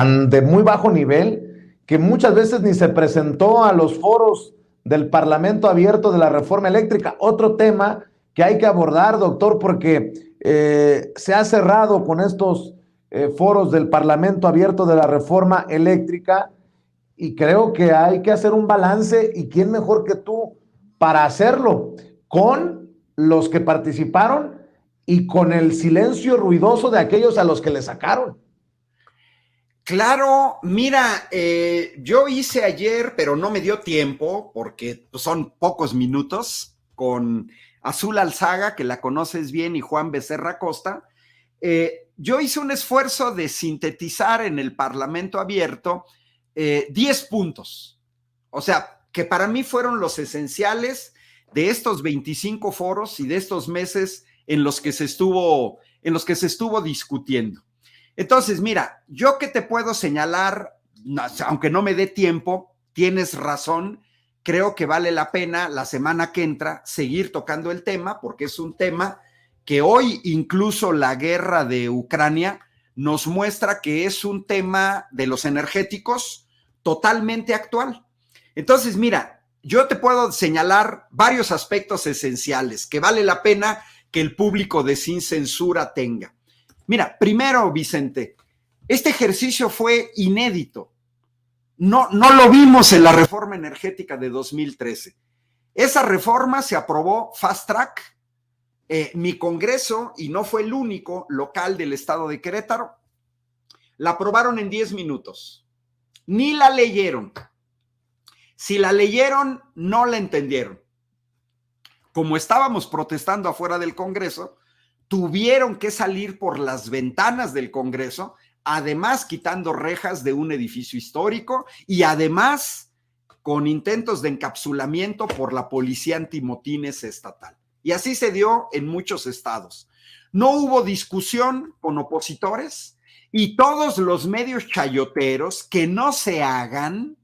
tan de muy bajo nivel que muchas veces ni se presentó a los foros del Parlamento abierto de la reforma eléctrica. Otro tema que hay que abordar, doctor, porque se ha cerrado con estos foros del Parlamento abierto de la reforma eléctrica y creo que hay que hacer un balance y quién mejor que tú para hacerlo con los que participaron y con el silencio ruidoso de aquellos a los que le sacaron. Claro, mira, yo hice ayer, pero no me dio tiempo porque son pocos minutos, con Azul Alzaga, que la conoces bien, y Juan Becerra Costa. Yo hice un esfuerzo de sintetizar en el Parlamento abierto 10 puntos. O sea, que para mí fueron los esenciales de estos 25 foros y de estos meses en los que se estuvo discutiendo. Entonces, mira, yo que te puedo señalar, aunque no me dé tiempo, tienes razón, creo que vale la pena la semana que entra seguir tocando el tema, porque es un tema que hoy incluso la guerra de Ucrania nos muestra que es un tema de los energéticos totalmente actual. Entonces, mira, yo te puedo señalar varios aspectos esenciales que vale la pena que el público de Sin Censura tenga. Mira, primero, Vicente, este ejercicio fue inédito. No lo vimos en la reforma energética de 2013. Esa reforma se aprobó fast track. Mi Congreso, y no fue el único local del estado de Querétaro, la aprobaron en 10 minutos. Ni la leyeron. Si la leyeron, no la entendieron. Como estábamos protestando afuera del Congreso, tuvieron que salir por las ventanas del Congreso, además quitando rejas de un edificio histórico y además con intentos de encapsulamiento por la policía antimotines estatal. Y así se dio en muchos estados. No hubo discusión con opositores y todos los medios chayoteros que no se hagan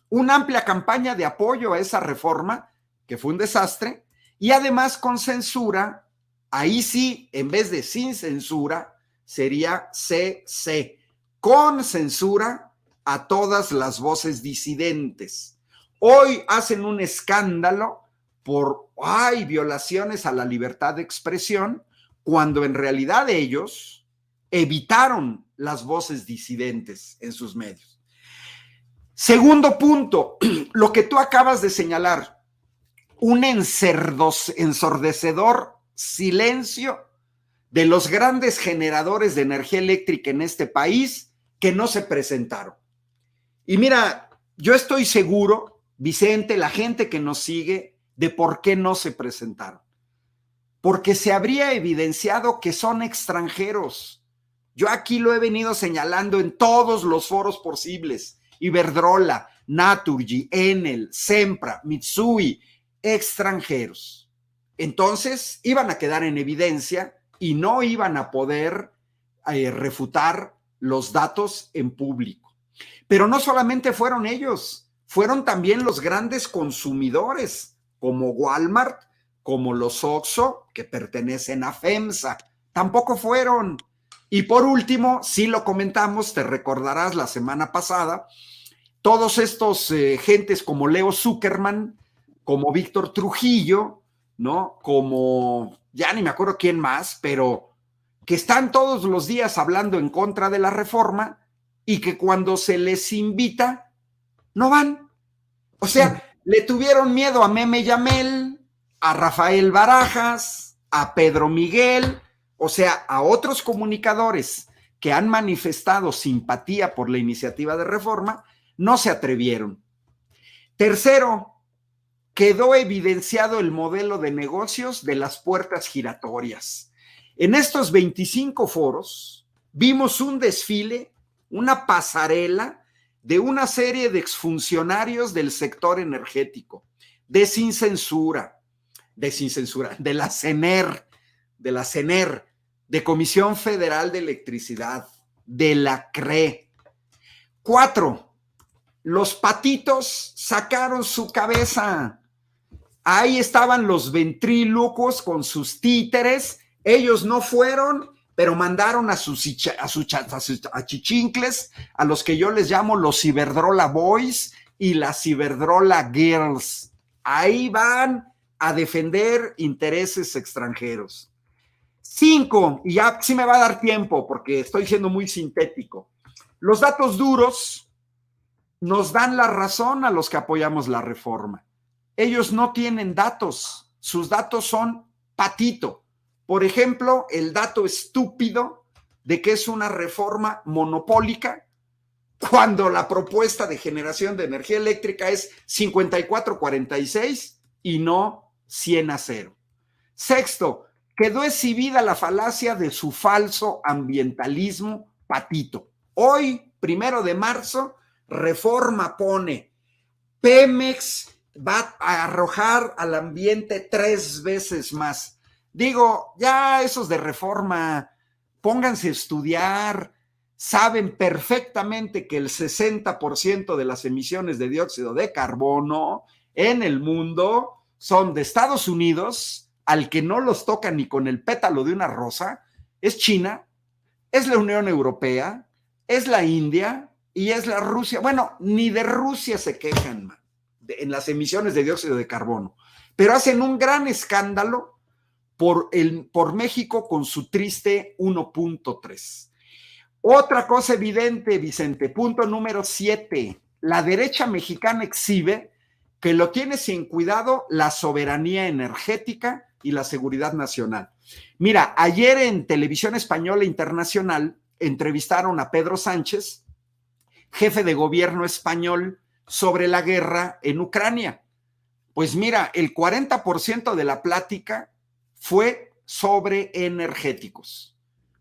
una amplia campaña de apoyo a esa reforma, que fue un desastre, y además con censura. Ahí sí, en vez de sin censura, sería CC, con censura a todas las voces disidentes. Hoy hacen un escándalo por violaciones a la libertad de expresión, cuando en realidad ellos evitaron las voces disidentes en sus medios. Segundo punto, lo que tú acabas de señalar, un ensordecedor silencio de los grandes generadores de energía eléctrica en este país que no se presentaron. Y mira, yo estoy seguro, Vicente, la gente que nos sigue, de por qué no se presentaron. Porque se habría evidenciado que son extranjeros. Yo aquí lo he venido señalando en todos los foros posibles. Iberdrola, Naturgy, Enel, Sempra, Mitsui, extranjeros. Entonces iban a quedar en evidencia y no iban a poder refutar los datos en público. Pero no solamente fueron ellos, fueron también los grandes consumidores, como Walmart, como los Oxxo, que pertenecen a FEMSA. Tampoco fueron. Y por último, sí lo comentamos, te recordarás la semana pasada, todos estos gentes como Leo Zuckerman, como Víctor Trujillo, ¿no? Como, ya ni me acuerdo quién más, pero que están todos los días hablando en contra de la reforma y que cuando se les invita, no van. O sea, le tuvieron miedo a Meme Yamel, a Rafael Barajas, a Pedro Miguel, o sea, a otros comunicadores que han manifestado simpatía por la iniciativa de reforma, no se atrevieron. Tercero, quedó evidenciado el modelo de negocios de las puertas giratorias. En estos 25 foros vimos un desfile, una pasarela de una serie de exfuncionarios del sector energético, de la CENER, de Comisión Federal de Electricidad, de la CRE. 4, los patitos sacaron su cabeza. Ahí estaban los ventrílocos con sus títeres. Ellos no fueron, pero mandaron a sus achichincles, a los que yo les llamo los Iberdrola Boys y las Iberdrola Girls. Ahí van a defender intereses extranjeros. 5, y ya sí me va a dar tiempo porque estoy siendo muy sintético. Los datos duros nos dan la razón a los que apoyamos la reforma. Ellos no tienen datos, sus datos son patito. Por ejemplo, el dato estúpido de que es una reforma monopólica cuando la propuesta de generación de energía eléctrica es 54-46 y no 100-0. 6, quedó exhibida la falacia de su falso ambientalismo patito. Hoy, 1 de marzo, Reforma pone: Pemex va a arrojar al ambiente 3 veces más. Digo, ya esos de Reforma, pónganse a estudiar, saben perfectamente que el 60% de las emisiones de dióxido de carbono en el mundo son de Estados Unidos, al que no los toca ni con el pétalo de una rosa, es China, es la Unión Europea, es la India y es la Rusia. Bueno, ni de Rusia se quejan, man, en las emisiones de dióxido de carbono, pero hacen un gran escándalo por México con su triste 1.3. Otra cosa evidente, Vicente, punto número 7, la derecha mexicana exhibe que lo tiene sin cuidado la soberanía energética y la seguridad nacional. Mira, ayer en Televisión Española Internacional entrevistaron a Pedro Sánchez, jefe de gobierno español, sobre la guerra en Ucrania. Pues mira, el 40% de la plática fue sobre energéticos.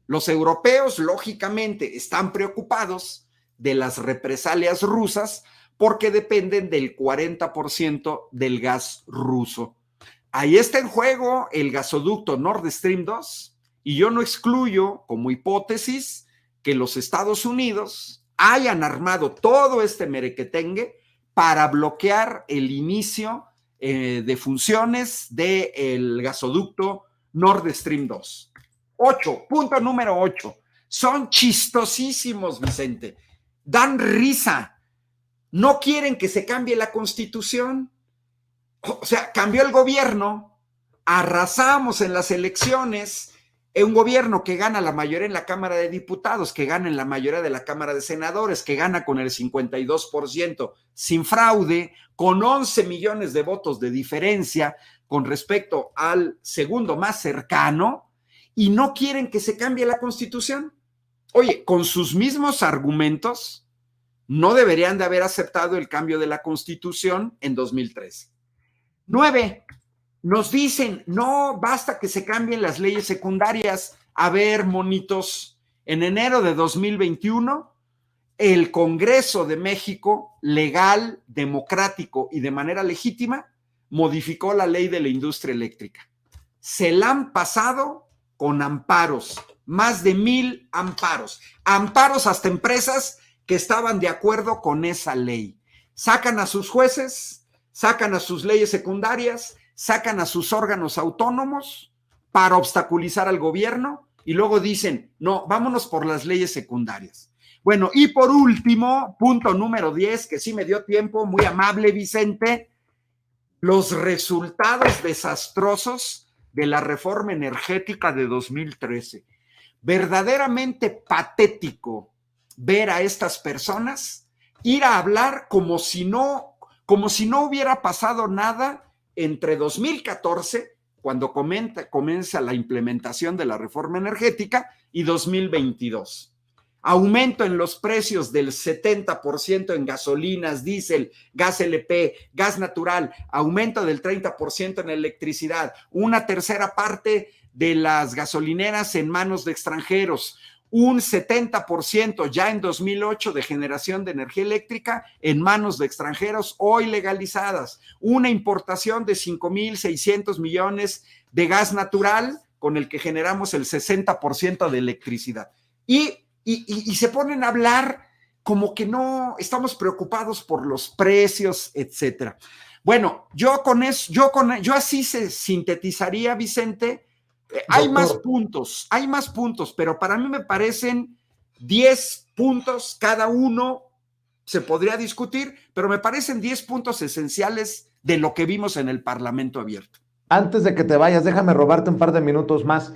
Los europeos, lógicamente, están preocupados de las represalias rusas porque dependen del 40% del gas ruso. Ahí está en juego el gasoducto Nord Stream 2 y yo no excluyo como hipótesis que los Estados Unidos hayan armado todo este merequetengue para bloquear el inicio de funciones del gasoducto Nord Stream 2. 8, punto número 8. Son chistosísimos, Vicente. Dan risa. No quieren que se cambie la Constitución. O sea, cambió el gobierno, arrasamos en las elecciones, un gobierno que gana la mayoría en la Cámara de Diputados, que gana en la mayoría de la Cámara de Senadores, que gana con el 52% sin fraude, con 11 millones de votos de diferencia con respecto al segundo más cercano, y no quieren que se cambie la Constitución. Oye, con sus mismos argumentos, no deberían de haber aceptado el cambio de la Constitución en 2013. 9, nos dicen, no, basta que se cambien las leyes secundarias. A ver, monitos, en enero de 2021, el Congreso de México, legal, democrático y de manera legítima, modificó la ley de la industria eléctrica. Se la han pasado con amparos, más de 1,000 amparos. Amparos hasta empresas que estaban de acuerdo con esa ley. Sacan a sus jueces, sacan a sus leyes secundarias, sacan a sus órganos autónomos para obstaculizar al gobierno y luego dicen, no, vámonos por las leyes secundarias. Bueno, y por último, punto número 10, que sí me dio tiempo, muy amable Vicente, los resultados desastrosos de la reforma energética de 2013. Verdaderamente patético ver a estas personas ir a hablar como si no hubiera pasado nada entre 2014, cuando comienza la implementación de la reforma energética, y 2022. Aumento en los precios del 70% en gasolinas, diésel, gas LP, gas natural, aumento del 30% en electricidad, una tercera parte de las gasolineras en manos de extranjeros, un 70% ya en 2008 de generación de energía eléctrica en manos de extranjeros hoy legalizadas, una importación de 5,600 millones de gas natural con el que generamos el 60% de electricidad. Y se ponen a hablar como que no estamos preocupados por los precios, etcétera. Bueno, yo así se sintetizaría, Vicente, Hay Doctor. hay más puntos, pero para mí me parecen 10 puntos cada uno, se podría discutir, pero me parecen 10 puntos esenciales de lo que vimos en el Parlamento abierto. Antes de que te vayas, déjame robarte un par de minutos más.